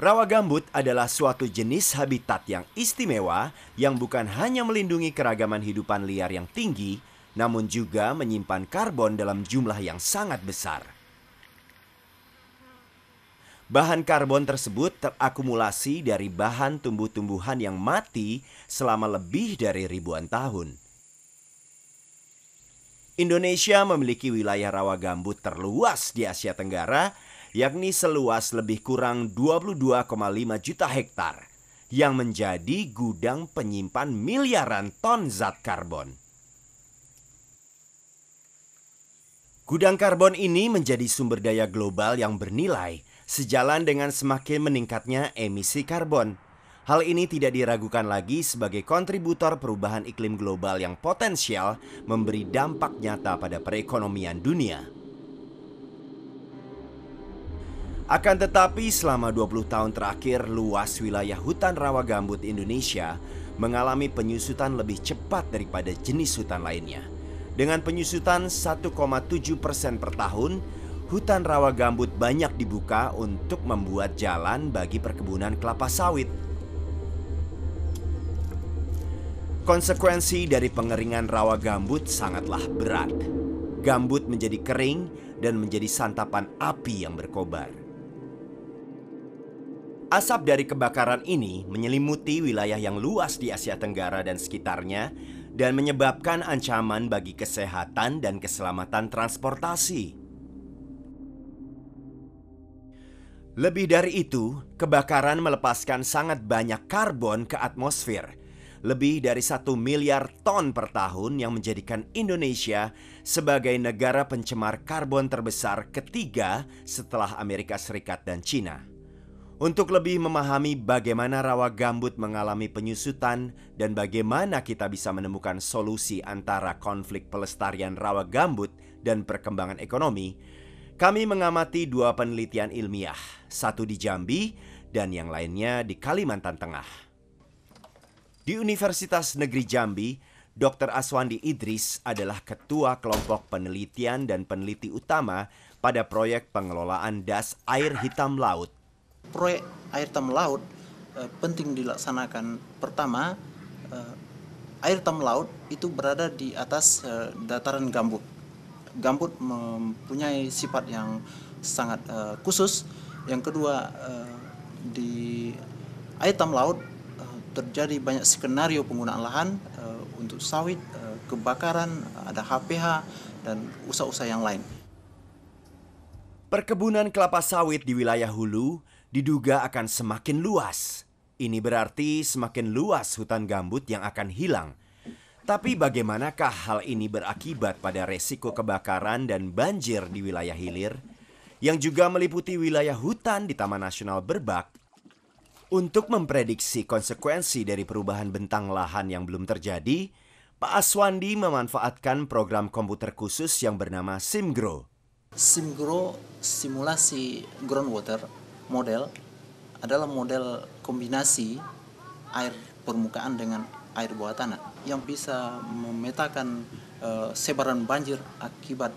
Rawa gambut adalah suatu jenis habitat yang istimewa yang bukan hanya melindungi keragaman hidupan liar yang tinggi, namun juga menyimpan karbon dalam jumlah yang sangat besar. Bahan karbon tersebut terakumulasi dari bahan tumbuh-tumbuhan yang mati selama lebih dari ribuan tahun. Indonesia memiliki wilayah rawa gambut terluas di Asia Tenggara, yakni seluas lebih kurang 22,5 juta hektar, yang menjadi gudang penyimpan miliaran ton zat karbon. Gudang karbon ini menjadi sumber daya global yang bernilai, sejalan dengan semakin meningkatnya emisi karbon. Hal ini tidak diragukan lagi sebagai kontributor perubahan iklim global yang potensial memberi dampak nyata pada perekonomian dunia. Akan tetapi selama 20 tahun terakhir, luas wilayah hutan rawa gambut Indonesia mengalami penyusutan lebih cepat daripada jenis hutan lainnya. Dengan penyusutan 1,7% per tahun, hutan rawa gambut banyak dibuka untuk membuat jalan bagi perkebunan kelapa sawit. Konsekuensi dari pengeringan rawa gambut sangatlah berat. Gambut menjadi kering dan menjadi santapan api yang berkobar. Asap dari kebakaran ini menyelimuti wilayah yang luas di Asia Tenggara dan sekitarnya dan menyebabkan ancaman bagi kesehatan dan keselamatan transportasi. Lebih dari itu, kebakaran melepaskan sangat banyak karbon ke atmosfer, lebih dari 1 miliar ton per tahun yang menjadikan Indonesia sebagai negara pencemar karbon terbesar ketiga setelah Amerika Serikat dan Cina. Untuk lebih memahami bagaimana rawa gambut mengalami penyusutan dan bagaimana kita bisa menemukan solusi antara konflik pelestarian rawa gambut dan perkembangan ekonomi, kami mengamati 2 penelitian ilmiah, satu di Jambi dan yang lainnya di Kalimantan Tengah. Di Universitas Negeri Jambi, Dr. Aswandi Idris adalah ketua kelompok penelitian dan peneliti utama pada proyek pengelolaan das air hitam laut. Proyek air hitam laut penting dilaksanakan. Pertama, air hitam laut itu berada di atas dataran gambut. Gambut mempunyai sifat yang sangat khusus. Yang kedua, di air hitam laut terjadi banyak skenario penggunaan lahan untuk sawit, kebakaran, ada HPH, dan usaha-usaha yang lain. Perkebunan kelapa sawit di wilayah hulu diduga akan semakin luas. Ini berarti semakin luas hutan gambut yang akan hilang. Tapi bagaimanakah hal ini berakibat pada resiko kebakaran dan banjir di wilayah hilir, yang juga meliputi wilayah hutan di Taman Nasional Berbak? Untuk memprediksi konsekuensi dari perubahan bentang lahan yang belum terjadi, Pak Aswandi memanfaatkan program komputer khusus yang bernama SIMGRO. SIMGRO, simulasi groundwater model, adalah model kombinasi air permukaan dengan air bawah tanah yang bisa memetakan sebaran banjir akibat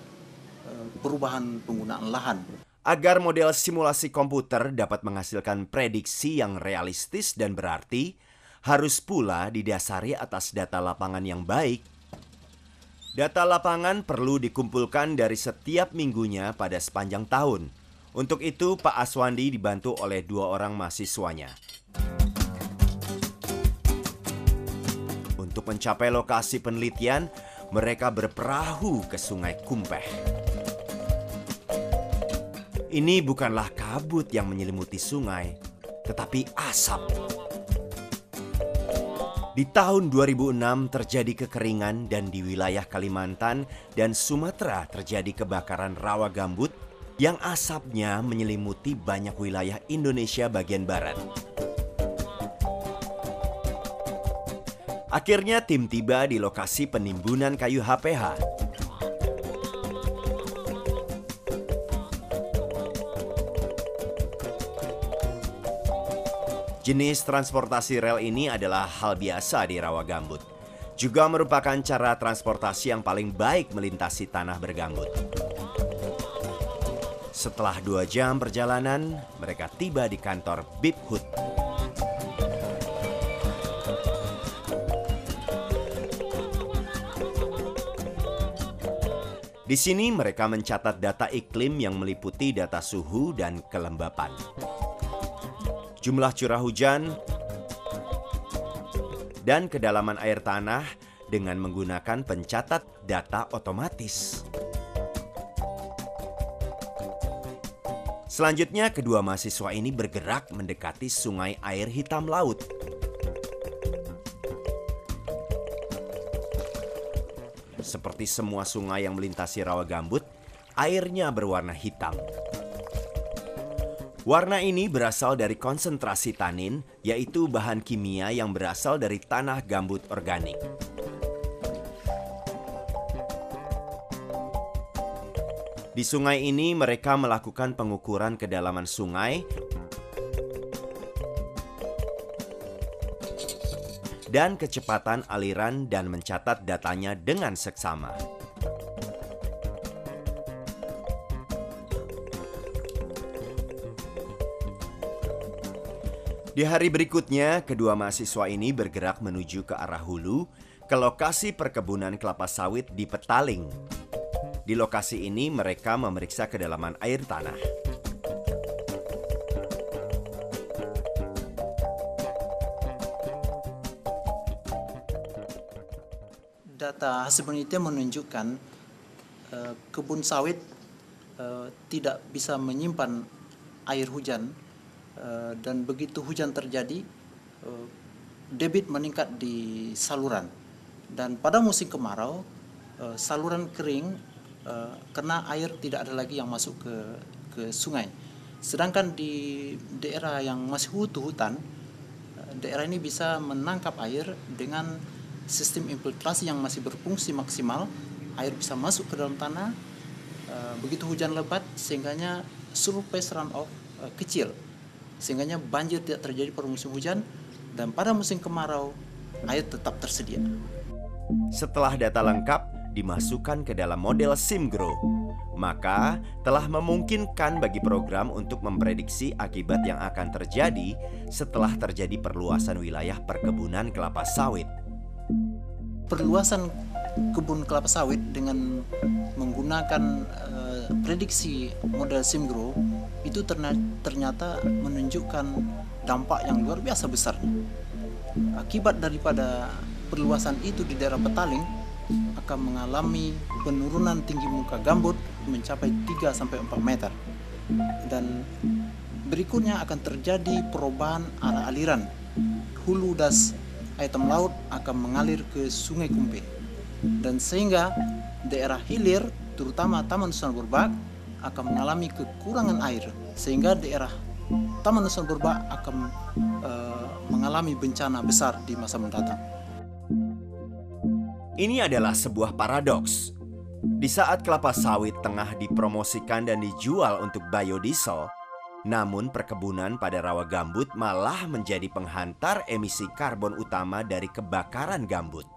perubahan penggunaan lahan. Agar model simulasi komputer dapat menghasilkan prediksi yang realistis dan berarti, harus pula didasari atas data lapangan yang baik. Data lapangan perlu dikumpulkan dari setiap minggunya pada sepanjang tahun. Untuk itu, Pak Aswandi dibantu oleh 2 orang mahasiswanya. Untuk mencapai lokasi penelitian, mereka berperahu ke Sungai Kumpeh. Ini bukanlah kabut yang menyelimuti sungai, tetapi asap. Di tahun 2006 terjadi kekeringan dan di wilayah Kalimantan dan Sumatera terjadi kebakaran rawa gambut yang asapnya menyelimuti banyak wilayah Indonesia bagian barat. Akhirnya tim tiba di lokasi penimbunan kayu HPH. Jenis transportasi rel ini adalah hal biasa di Rawagambut. Juga merupakan cara transportasi yang paling baik melintasi tanah bergambut. Setelah 2 jam perjalanan, mereka tiba di kantor BipHut. Di sini mereka mencatat data iklim yang meliputi data suhu dan kelembapan, jumlah curah hujan, dan kedalaman air tanah dengan menggunakan pencatat data otomatis. Selanjutnya, kedua mahasiswa ini bergerak mendekati Sungai Air Hitam Laut. Seperti semua sungai yang melintasi Rawagambut, airnya berwarna hitam. Warna ini berasal dari konsentrasi tanin, yaitu bahan kimia yang berasal dari tanah gambut organik. Di sungai ini mereka melakukan pengukuran kedalaman sungai dan kecepatan aliran dan mencatat datanya dengan seksama. Di hari berikutnya, kedua mahasiswa ini bergerak menuju ke arah hulu, ke lokasi perkebunan kelapa sawit di Petaling. Di lokasi ini mereka memeriksa kedalaman air tanah. Data hasil penelitian menunjukkan kebun sawit tidak bisa menyimpan air hujan, dan begitu hujan terjadi, debit meningkat di saluran. Dan pada musim kemarau, saluran kering karena air tidak ada lagi yang masuk ke sungai. Sedangkan di daerah yang masih hutan, daerah ini bisa menangkap air dengan sistem infiltrasi yang masih berfungsi maksimal. Air bisa masuk ke dalam tanah begitu hujan lebat, sehingganya surface runoff kecil, sehingganya banjir tidak terjadi pada musim hujan, dan pada musim kemarau air tetap tersedia. Setelah data lengkap dimasukkan ke dalam model SIMGRO, maka telah memungkinkan bagi program untuk memprediksi akibat yang akan terjadi setelah terjadi perluasan wilayah perkebunan kelapa sawit. Perluasan kebun kelapa sawit dengan menggunakan prediksi model SIMGRO itu ternyata menunjukkan dampak yang luar biasa besarnya. Akibat daripada perluasan itu di daerah Petaling akan mengalami penurunan tinggi muka gambut mencapai 3-4 meter. Dan berikutnya akan terjadi perubahan arah aliran. Hulu das air hitam laut akan mengalir ke Sungai Kumpe, dan sehingga daerah hilir terutama Taman Nasional Burbak akan mengalami kekurangan air, sehingga daerah Taman Nasional Burbak akan mengalami bencana besar di masa mendatang. Ini adalah sebuah paradoks. Di saat kelapa sawit tengah dipromosikan dan dijual untuk biodiesel, namun perkebunan pada Rawagambut malah menjadi penghantar emisi karbon utama dari kebakaran gambut.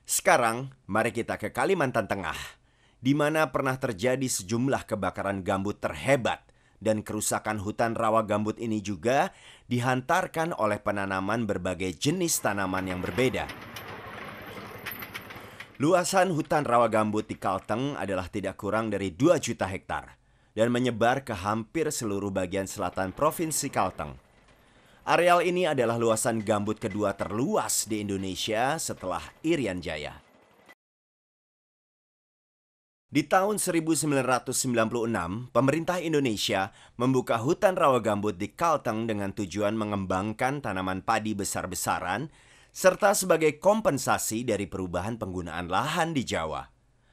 Sekarang, mari kita ke Kalimantan Tengah, di mana pernah terjadi sejumlah kebakaran gambut terhebat, dan kerusakan hutan Rawagambut ini juga dihantarkan oleh penanaman berbagai jenis tanaman yang berbeda. Luasan hutan Rawagambut di Kalteng adalah tidak kurang dari 2 juta hektar dan menyebar ke hampir seluruh bagian selatan Provinsi Kalteng. Areal ini adalah luasan gambut kedua terluas di Indonesia setelah Irian Jaya. Di tahun 1996, pemerintah Indonesia membuka hutan Rawagambut di Kalteng dengan tujuan mengembangkan tanaman padi besar-besaran serta sebagai kompensasi dari perubahan penggunaan lahan di Jawa.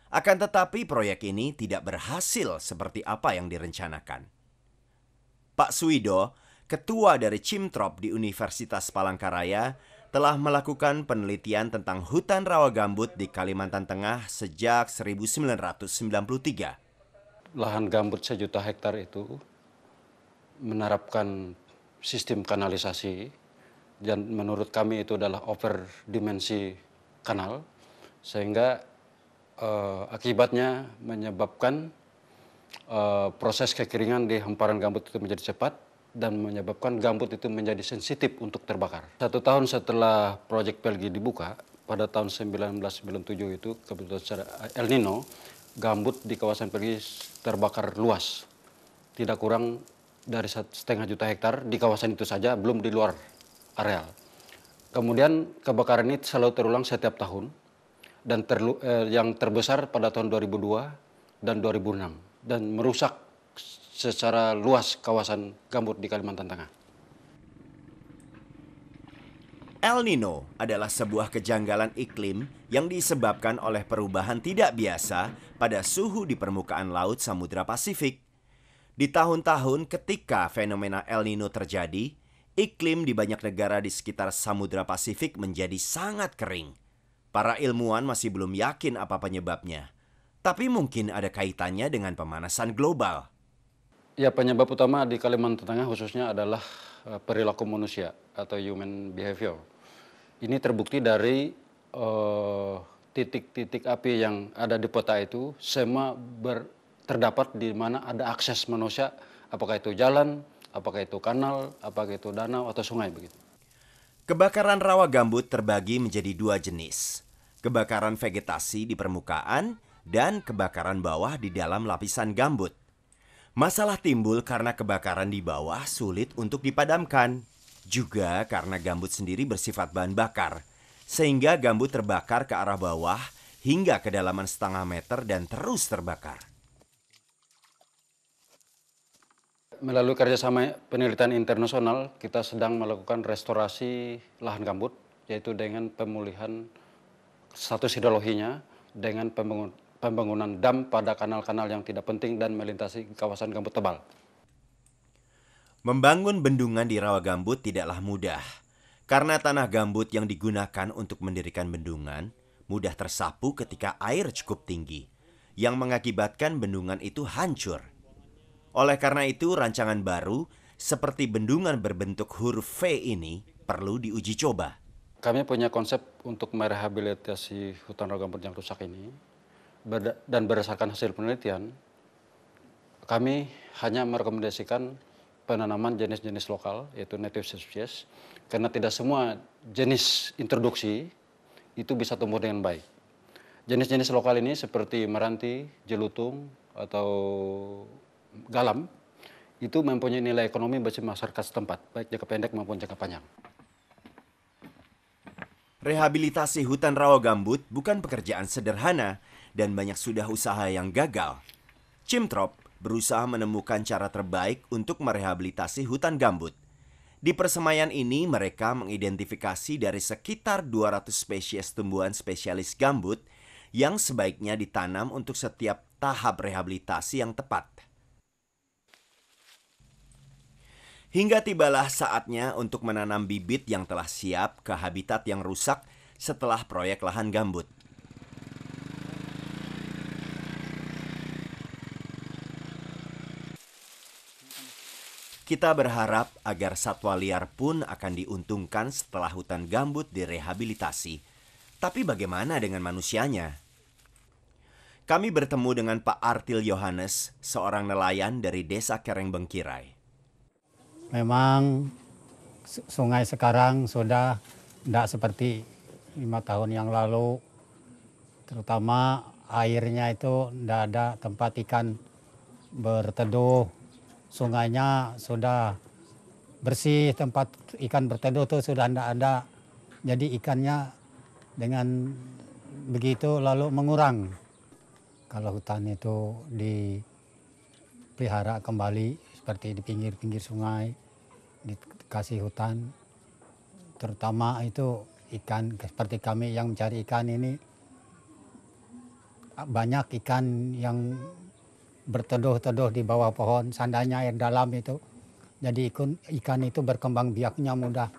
Akan tetapi proyek ini tidak berhasil seperti apa yang direncanakan. Pak Suido, ketua dari Chimtrop di Universitas Palangkaraya, telah melakukan penelitian tentang hutan rawa gambut di Kalimantan Tengah sejak 1993. Lahan gambut 1 juta hektar itu menerapkan sistem kanalisasi dan menurut kami itu adalah overdimensi kanal sehingga akibatnya menyebabkan proses kekeringan di hamparan gambut itu menjadi cepat dan menyebabkan gambut itu menjadi sensitif untuk terbakar. 1 tahun setelah proyek Pelgi dibuka, pada tahun 1997 itu kebetulan secara El Nino, gambut di kawasan Pelgi terbakar luas. Tidak kurang dari 1,5 juta hektar di kawasan itu saja, belum di luar areal. Kemudian kebakaran ini selalu terulang setiap tahun dan yang terbesar pada tahun 2002 dan 2006 dan merusak secara luas kawasan gambut di Kalimantan Tengah. El Nino adalah sebuah kejanggalan iklim yang disebabkan oleh perubahan tidak biasa pada suhu di permukaan laut Samudra Pasifik. Di tahun-tahun ketika fenomena El Nino terjadi, iklim di banyak negara di sekitar Samudra Pasifik menjadi sangat kering. Para ilmuwan masih belum yakin apa penyebabnya, tapi mungkin ada kaitannya dengan pemanasan global. Ya, penyebab utama di Kalimantan Tengah khususnya adalah perilaku manusia atau human behavior. Ini terbukti dari titik-titik api yang ada di peta itu, semua terdapat di mana ada akses manusia, apakah itu jalan, apakah itu kanal, apakah itu danau atau sungai begitu. Kebakaran rawa gambut terbagi menjadi 2 jenis. Kebakaran vegetasi di permukaan dan kebakaran bawah di dalam lapisan gambut. Masalah timbul karena kebakaran di bawah sulit untuk dipadamkan. Juga karena gambut sendiri bersifat bahan bakar, sehingga gambut terbakar ke arah bawah hingga kedalaman 0,5 meter dan terus terbakar. Melalui kerjasama penelitian internasional, kita sedang melakukan restorasi lahan gambut, yaitu dengan pemulihan status hidrologinya, dengan pembangunan dam pada kanal-kanal yang tidak penting dan melintasi kawasan gambut tebal. Membangun bendungan di rawa gambut tidaklah mudah, karena tanah gambut yang digunakan untuk mendirikan bendungan mudah tersapu ketika air cukup tinggi, yang mengakibatkan bendungan itu hancur. Oleh karena itu, rancangan baru seperti bendungan berbentuk huruf V ini perlu diuji coba. Kami punya konsep untuk merehabilitasi hutan rawa gambut yang rusak ini, dan berdasarkan hasil penelitian, kami hanya merekomendasikan penanaman jenis-jenis lokal, yaitu native species, karena tidak semua jenis introduksi itu bisa tumbuh dengan baik. Jenis-jenis lokal ini seperti meranti, jelutung, atau galam, itu mempunyai nilai ekonomi bagi masyarakat setempat, baik jangka pendek maupun jangka panjang. Rehabilitasi hutan rawa gambut bukan pekerjaan sederhana dan banyak sudah usaha yang gagal. Chimtrop berusaha menemukan cara terbaik untuk merehabilitasi hutan gambut. Di persemaian ini mereka mengidentifikasi dari sekitar 200 spesies tumbuhan spesialis gambut yang sebaiknya ditanam untuk setiap tahap rehabilitasi yang tepat. Hingga tibalah saatnya untuk menanam bibit yang telah siap ke habitat yang rusak setelah proyek lahan gambut. Kita berharap agar satwa liar pun akan diuntungkan setelah hutan gambut direhabilitasi. Tapi bagaimana dengan manusianya? Kami bertemu dengan Pak Artil Yohanes, seorang nelayan dari Desa Kereng Bengkirai. Memang sungai sekarang sudah tidak seperti 5 tahun yang lalu. Terutama airnya itu tidak ada tempat ikan berteduh. Sungainya sudah bersih, tempat ikan berteduh itu sudah tidak ada. Jadi ikannya dengan begitu lalu mengurang. Kalau hutan itu dipelihara kembali seperti di pinggir-pinggir sungai, dikasih hutan, terutama itu ikan seperti kami yang mencari ikan ini banyak ikan yang berteduh-teduh di bawah pohon, seandainya air dalam itu. Jadi ikan itu berkembang biaknya mudah.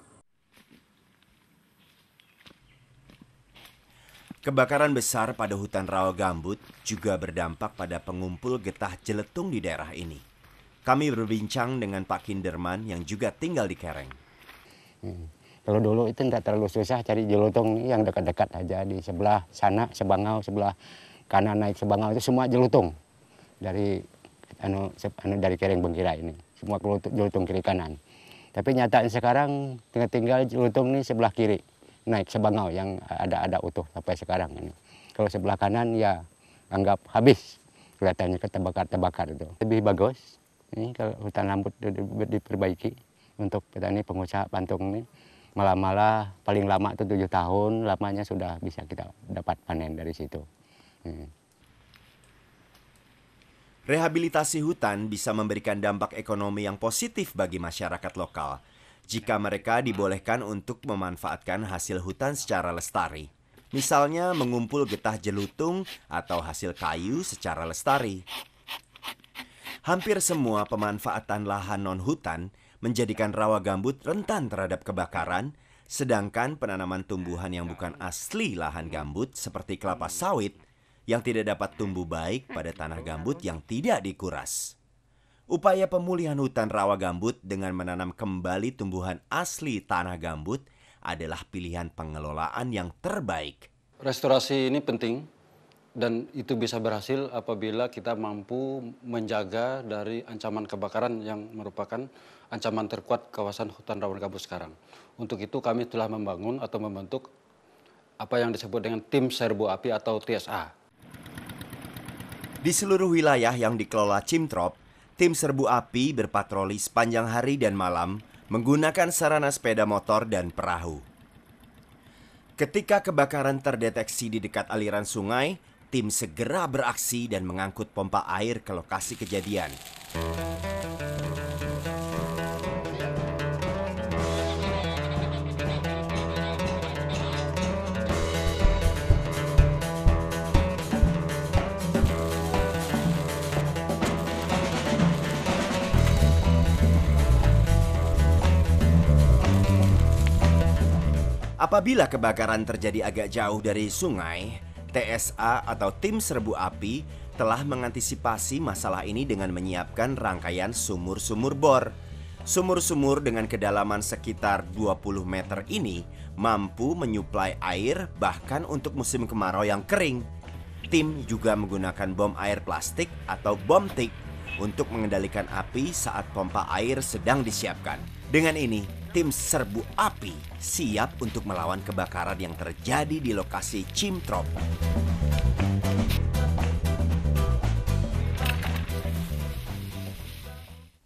Kebakaran besar pada hutan rawa gambut juga berdampak pada pengumpul getah jeletung di daerah ini. Kami berbincang dengan Pak Kinderman yang juga tinggal di Kereng. Kalau dulu itu tidak terlalu susah cari jelutung yang dekat-dekat aja di sebelah sana Sebangau, sebelah kanan naik Sebangau itu semua jelutung dari dari Kereng Bengkira ini, semua jelutung kiri kanan. Tapi nyatanya sekarang tinggal jelutung ini sebelah kiri naik Sebangau yang ada utuh sampai sekarang ini. Kalau sebelah kanan ya anggap habis, kelihatannya terbakar itu. Lebih bagus ini kalau hutan gambut diperbaiki untuk petani pengusaha Pantung ini. Malah paling lama itu 7 tahun, lamanya sudah bisa kita dapat panen dari situ. Rehabilitasi hutan bisa memberikan dampak ekonomi yang positif bagi masyarakat lokal jika mereka dibolehkan untuk memanfaatkan hasil hutan secara lestari. Misalnya mengumpul getah jelutung atau hasil kayu secara lestari. Hampir semua pemanfaatan lahan non-hutan menjadikan rawa gambut rentan terhadap kebakaran, sedangkan penanaman tumbuhan yang bukan asli lahan gambut seperti kelapa sawit yang tidak dapat tumbuh baik pada tanah gambut yang tidak dikuras. Upaya pemulihan hutan rawa gambut dengan menanam kembali tumbuhan asli tanah gambut adalah pilihan pengelolaan yang terbaik. Restorasi ini penting dan itu bisa berhasil apabila kita mampu menjaga dari ancaman kebakaran yang merupakan ancaman terkuat kawasan hutan rawa gambut sekarang. Untuk itu kami telah membangun atau membentuk apa yang disebut dengan Tim Serbu Api atau TSA. Di seluruh wilayah yang dikelola Cimtrop, Tim Serbu Api berpatroli sepanjang hari dan malam menggunakan sarana sepeda motor dan perahu. Ketika kebakaran terdeteksi di dekat aliran sungai, tim segera beraksi dan mengangkut pompa air ke lokasi kejadian. Apabila kebakaran terjadi agak jauh dari sungai, TSA atau Tim Serbu Api telah mengantisipasi masalah ini dengan menyiapkan rangkaian sumur-sumur bor. Sumur-sumur dengan kedalaman sekitar 20 meter ini mampu menyuplai air bahkan untuk musim kemarau yang kering. Tim juga menggunakan bom air plastik atau bom tik untuk mengendalikan api saat pompa air sedang disiapkan. Dengan ini, Tim Serbu Api siap untuk melawan kebakaran yang terjadi di lokasi Cimtrop.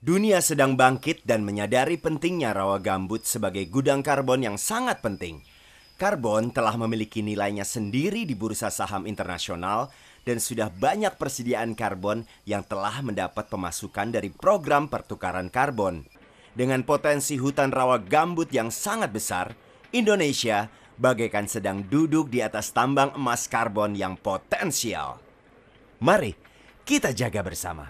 Dunia sedang bangkit dan menyadari pentingnya rawa gambut sebagai gudang karbon yang sangat penting. Karbon telah memiliki nilainya sendiri di bursa saham internasional dan sudah banyak persediaan karbon yang telah mendapat pemasukan dari program pertukaran karbon. Dengan potensi hutan rawa gambut yang sangat besar, Indonesia bagaikan sedang duduk di atas tambang emas karbon yang potensial. Mari kita jaga bersama.